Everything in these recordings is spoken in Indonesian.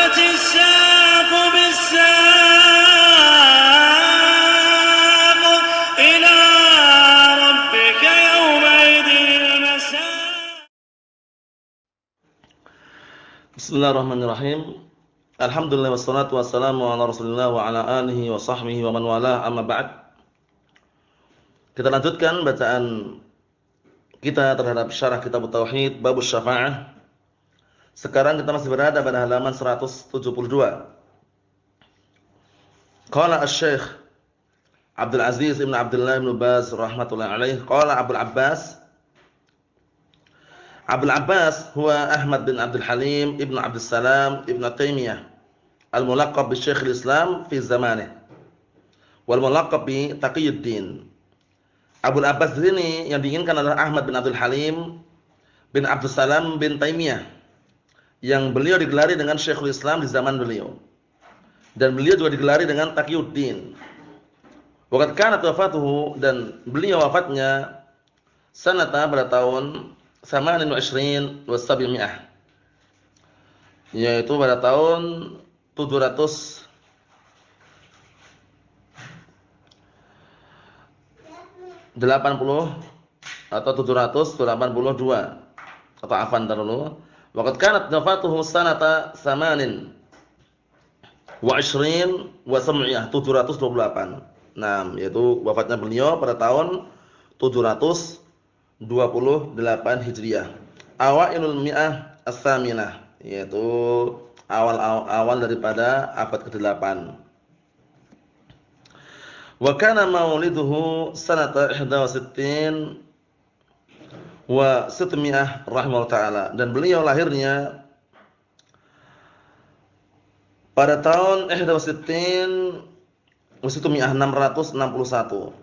والتفت الساق بالساق إلى ربك يومئذ المساق. Bismillahirrahmanirrahim. Alhamdulillah wassalatu wassalamu ala Rasulillah wa ala alihi wa sahbihi wa man walah, amma ba'd. Kita lanjutkan bacaan kita terhadap syarah kitab Tauhid Babus Syafa'ah. Sekarang kita masih berada pada halaman 172. Qala asy-Syaikh Abdul Aziz Ibn Abdullah Ibn Baz rahmatullahi alaih, qala Abdul Abbas huwa Ahmad bin Abdul Halim Ibn Abdul Salam Ibn Taimiyah al-mulaqab bi Syekhul Islam fi zamanih wal mulaqab bi Taqiyuddin. Abdul Abbas ini yang diinginkan adalah Ahmad bin Abdul Halim bin Abdul Salam bin Taimiyah, yang beliau digelari dengan Syekhul Islam di zaman beliau, dan beliau juga digelari dengan Taqiyuddin. Waqad kanat wafatuhu, dan beliau wafatnya sanata pada tahun 28 wa 700, yaitu pada tahun 700 80 atau 782, atau afan dulu. Waqad kanat wafatuhu sanata 28 wa 700 728. Nah, yaitu wafatnya beliau pada tahun 728 Hijriah. Awailul mi'ah as-saminah, yaitu awal daripada abad ke-8. Wa kana mauliduhu sanata 61 wa 600 rahimahullah ta'ala, dan beliau lahirnya pada tahun 61 wa 661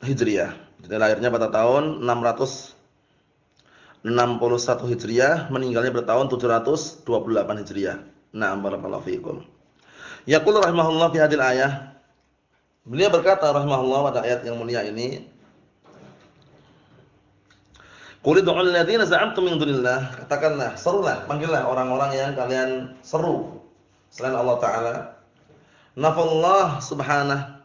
Hijriah. Jadi lahirnya pada tahun 661 Hijriah, meninggalnya pada tahun 728 Hijriah. Na'am, barakallahu fiikum. Yaqulu rahimahullah fi hadhil ayah, beliau berkata rahimahullah pada ayat yang mulia ini, qul ud'ul ladzina za'amtum min dunillah, katakanlah, serulah, panggillah orang-orang yang kalian seru selain Allah Ta'ala. Nafallah subhanahu,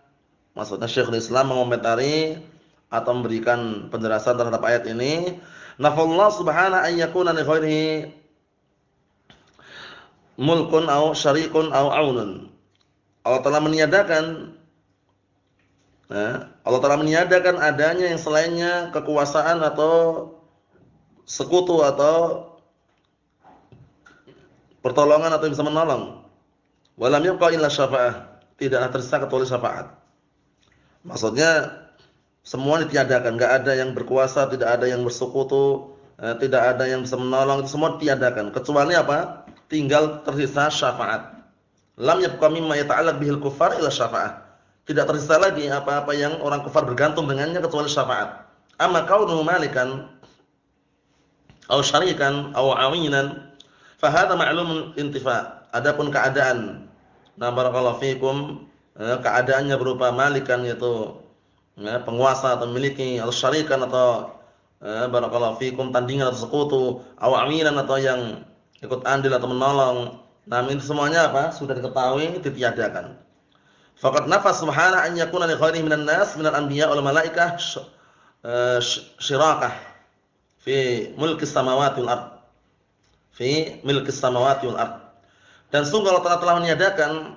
maksudnya Syekhul Islam mengomentari atau memberikan penjelasan terhadap ayat ini. Nafallah subhanahu an yakuna li ghairihi mulkun aw syarikun aw aunun. Allah Ta'ala meniadakan adanya yang selainnya kekuasaan atau sekutu atau pertolongan atau yang bisa menolong. Walam yabqa illa syafa'ah, tidaklah tersisa kecuali syafaat. Maksudnya semua ditiadakan, enggak ada yang berkuasa, tidak ada yang bersekutu, tidak ada yang bisa menolong, itu semua ditiadakan, kecuali apa? Tinggal tersisa syafaat. Lam yabqa mimma yata'allaq bihil kuffar illa syafa'ah. Tidak tersisa lagi apa-apa yang orang kafir bergantung dengannya kecuali syafaat. Amma kaunuhu malikan aw syarikan aw awinan fa hadza ma'lumun intifa. Adapun keadaan, nah barakallahu fikum, keadaannya berupa malikan, yaitu penguasa atau memiliki, atau syarikan atau barakallahu fikum tandingan atau sekutu, aw awinan atau yang ikut andil atau menolong. Nah, ini semuanya apa? Sudah diketahui, ditiadakan. Faqad nafas subhanahu an yakuna li ghairihi minan nas minal anbiya wal malaikah syirakah fi mulkis samawati wal ard. Fi milkis samawati wal ard. Dan sungguh Allah telah meniadakan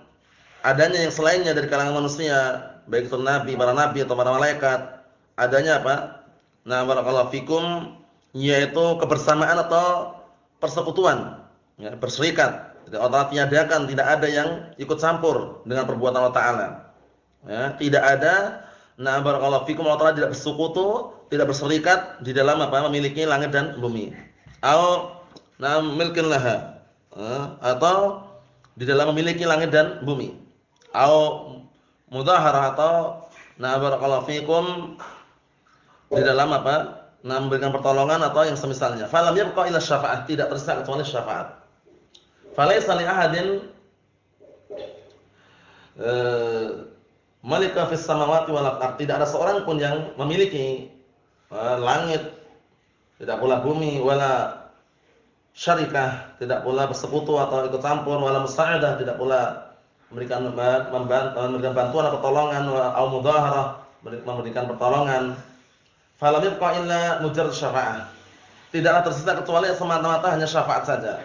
adanya yang selainnya dari kalangan manusia, baik itu nabi, para nabi atau para malaikat. Adanya apa? Nah, barakallahu fikum, yaitu kebersamaan atau persekutuan, ya, berserikat. Jadi Allah tiadakan, tidak ada yang ikut campur dengan perbuatan Allah Ta'ala, ya, tidak ada. Nah, barakallahu fikum, Allah Ta'ala tidak bersekutu, tidak berserikat di dalam apa? Memiliki langit dan bumi. Milkin laha, atau di dalam memiliki langit dan bumi. Mudzaharah, atau barakallahu fikum, di dalam apa? Memberikan pertolongan atau yang semisalnya. Falam yabqa illa syafa'ah, tidak tersisa kecuali syafaat. Falaisa li ahadin malika fis samawati wal ardh, tidak ada seorang pun yang memiliki langit, tidak pula bumi, wala syarikah, tidak pula bersekutu atau ikut campur, wala musa'adah, tidak pula memberikan bantuan atau pertolongan, au mudhaharah, memberikan pertolongan. Falam yabqa illa mujarrad syafa'ah. Tidaklah tersisa kecuali semata-mata hanya syafaat saja.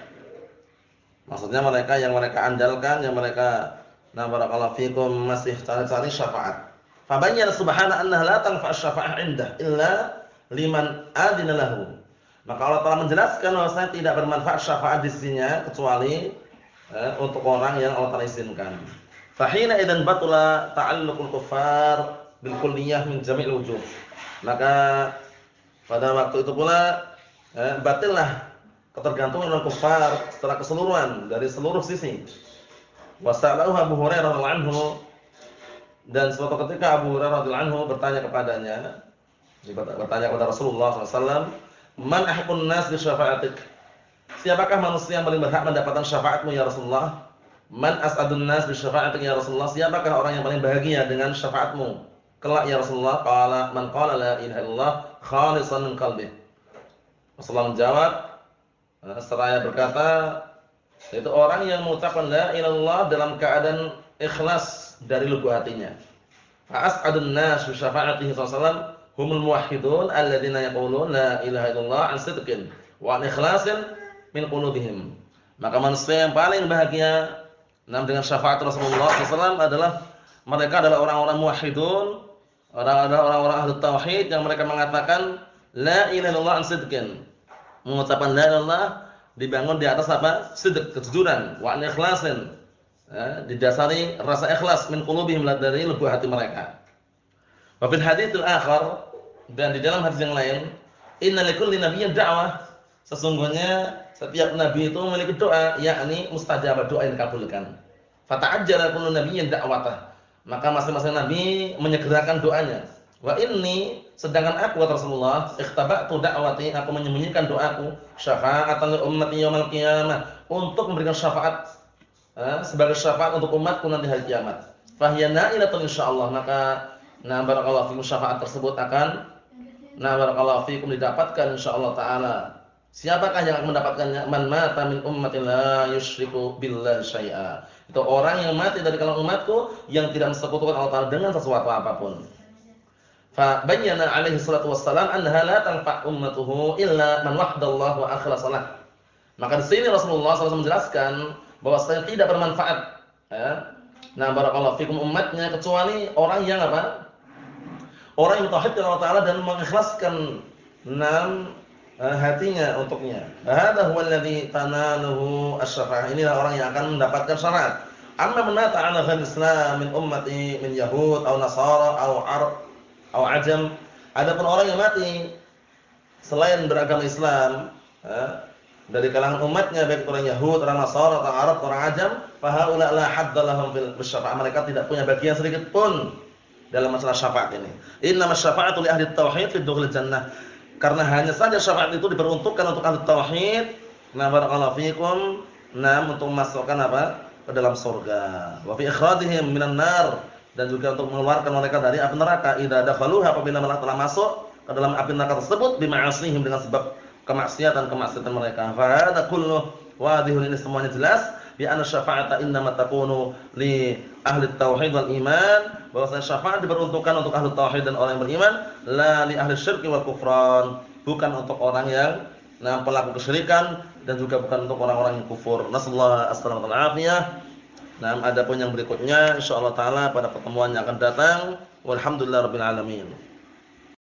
Maksudnya mereka yang mereka andalkan, yang mereka barakallahu fikum masih cari-cari syafaat. Fa bayyana subhanahu annaha la tanfa' asy-syafa'ah 'indah illa liman adina lahu. Maka Allah telah menjelaskan bahwasanya tidak bermanfaat syafaat di sisinya kecuali untuk orang yang Allah telah izinkan. Fa hina idzan batula ta'alluqul kuffar bil kulliyah min jami'il wujuh. Maka pada waktu itu pula batillah ketergantungan orang kufar secara keseluruhan dari seluruh sisi. Wasa'alahu Abu Hurairah radhiyallahu anhu, dan suatu ketika Abu Hurairah radhiyallahu anhu bertanya kepada Rasulullah SAW, "Man ahaqqun nas bi syafa'atik?" Siapakah manusia yang paling berhak mendapatkan syafaatmu ya Rasulullah? "Man as'adun nas bi syafa'atik ya Rasulullah?" Siapakah orang yang paling bahagia dengan syafaatmu kelak ya Rasulullah? Qala man qala la ilaha illallah khalisan min qalbihi. Rasulullah menjawab seraya berkata, itu orang yang mengucapkan la ilaha illallah dalam keadaan ikhlas dari lubuk hatinya. As'adun nas bi syafa'atihi sallallahu humul muwahhidun alladziina yaquluna la ilaha illallah an sidqin wa an ikhlasin min qulubihim. Maka manusia yang paling bahagia dengan syafaat Rasulullah SAW adalah mereka adalah orang-orang muwahhidun, orang-orang ahli tauhid yang mereka mengatakan la ilaha illallah an sidqin. Mengucapkan la ilaha illallah dibangun di atas apa? Sidq, kejujuran, wa an ikhlasin. Didasari rasa ikhlas min qulubihim, dari lubuk hati mereka. Wa fil haditsil akhar, dan di dalam hadis yang lain, inna likulli nabiyyin da'wah. Sesungguhnya setiap nabi itu memiliki doa, yakni mustajabah, doa yang dikabulkan. Fata'ajjala kullu nabiyyin da'watah. Maka masing-masing nabi menyegerakan doanya. Wa inni, sedangkan aku kata Rasulullah, ikhtaba'tu da'wati, aku menyembunyikan doaku, syafa'atan li ummati yaumil qiyamah, untuk memberikan syafaat sebagai syafaat untuk umatku nanti hari kiamat. Fahiya na'ilatun insyaallah, maka barakallahu fikum, syafaat tersebut akan barakallahu fikum didapatkan insyaallah taala. Siapakah yang akan mendapatkannya? Man mata min ummati la yusyriku billahi syai'a. Itu orang yang mati dari kalangan umatku yang tidak mensekutukan Allah Ta'ala dengan sesuatu apapun. Fa bayyana alaihi salatu wassalam annaha la tanfa' ummatuhu illa man wahdallaha wa akhlasa lah. Maka di sini Rasulullah SAW menjelaskan bahwasanya tidak bermanfaat barakallahu fikum umatnya kecuali orang yang apa? Orang yang tauhid kepada Allah Ta'ala dan mengikhlaskan hatinya untuknya. Hadza huwa alladhi tanaluhu asy-syafa'ah. Inilah orang yang akan mendapatkan syafaat. Amma man mata 'ala ghairi Islam min ummati min yahud aw nasara aw arab aw ajam. Adapun orang yang mati selain beragama Islam dari kalangan umatnya, baik orang Yahud, orang Nasara, orang Arab, orang Ajam, fa haula la hadda lahum fil syafa'ah. Mereka tidak punya bagian sedikit pun dalam masalah syafaat ini. Innamas syafa'atu li ahli tauhid fi dukhulil jannah. Karena hanya saja syafaat itu diperuntukkan untuk ahli tauhid, barakallahu fikum, untuk memasukkan apa? Ke dalam surga. Wa fi ikhrajihim minan nar, dan juga untuk mengeluarkan mereka dari api neraka. Idza dakhaluha, apabila mereka telah masuk ke dalam api neraka tersebut, bima'asihim, dengan sebab kemaksiatan mereka. Fa hadza kullu wadihun, ini semuanya jelas. Bi anna syafa'ata innama takunu li ahli tauhid wal iman, bahwasanya syafaat diperuntukkan untuk ahli tauhid dan orang yang beriman, la li ahli syirki wal kufran, bukan untuk orang yang pelaku kesyirikan dan juga bukan untuk orang-orang yang kufur. Nasallahu as-salamata wal afiyah. Adapun yang berikutnya insyaallah taala pada pertemuan yang akan datang. Walhamdulillahirabbil alamin.